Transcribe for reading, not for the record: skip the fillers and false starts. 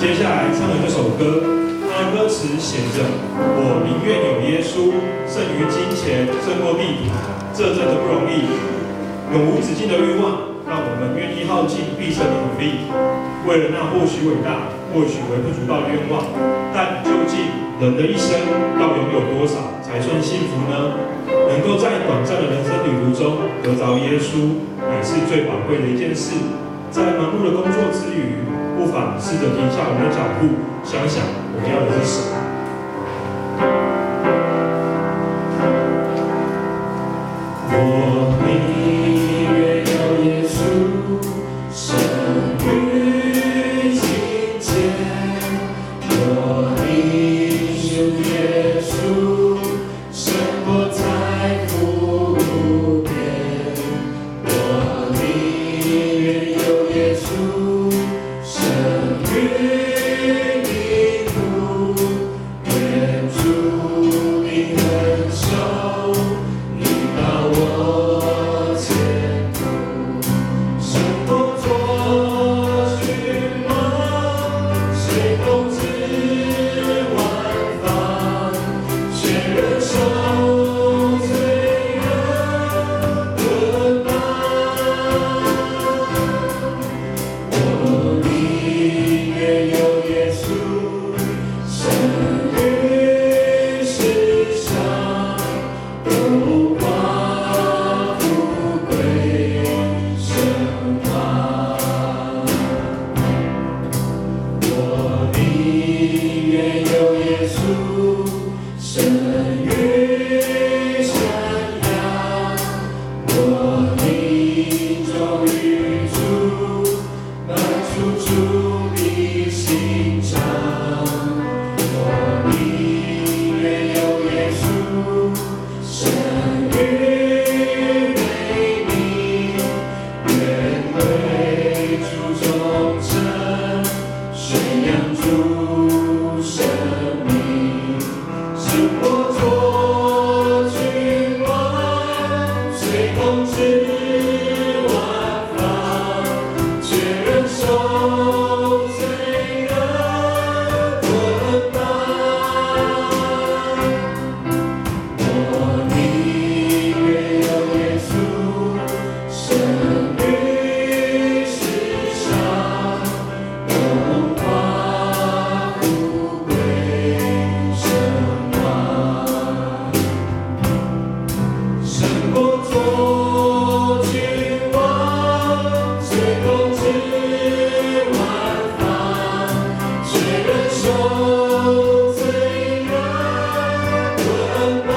接下来唱的这首歌，它的歌词写着：我宁愿有耶稣，胜于金钱，胜过地土。这真的不容易，永无止境的欲望，让我们愿意耗尽毕生的努力，为了那或许伟大、或许微不足道的愿望。但究竟人的一生要拥有多少才算幸福呢？能够在短暂的人生旅途中得着耶稣，也是最宝贵的一件事。在忙碌的工作之余，不妨试着停下我们的脚步，想想我们要的是什么。我宁愿有耶稣，胜于金钱。我宁有耶稣，胜过财富无边。我宁愿有耶稣，胜于地土。愿主你恩手，引导我前途。胜过做君王，谁统治万方，却忍受罪恶捆绑。我宁愿有耶稣，胜于世上荣华富贵升华。我宁愿有耶稣，胜于山崖。我宁忠于主，满足主的心肠。我宁愿有耶稣，胜于美名。愿为主忠诚，宣扬主生命。胜过做君王，虽统治万方，却忍受罪恶捆绑。我宁愿有耶稣，胜于世上荣华富贵升华。胜过做君王，虽统治万方，却忍受罪恶捆绑。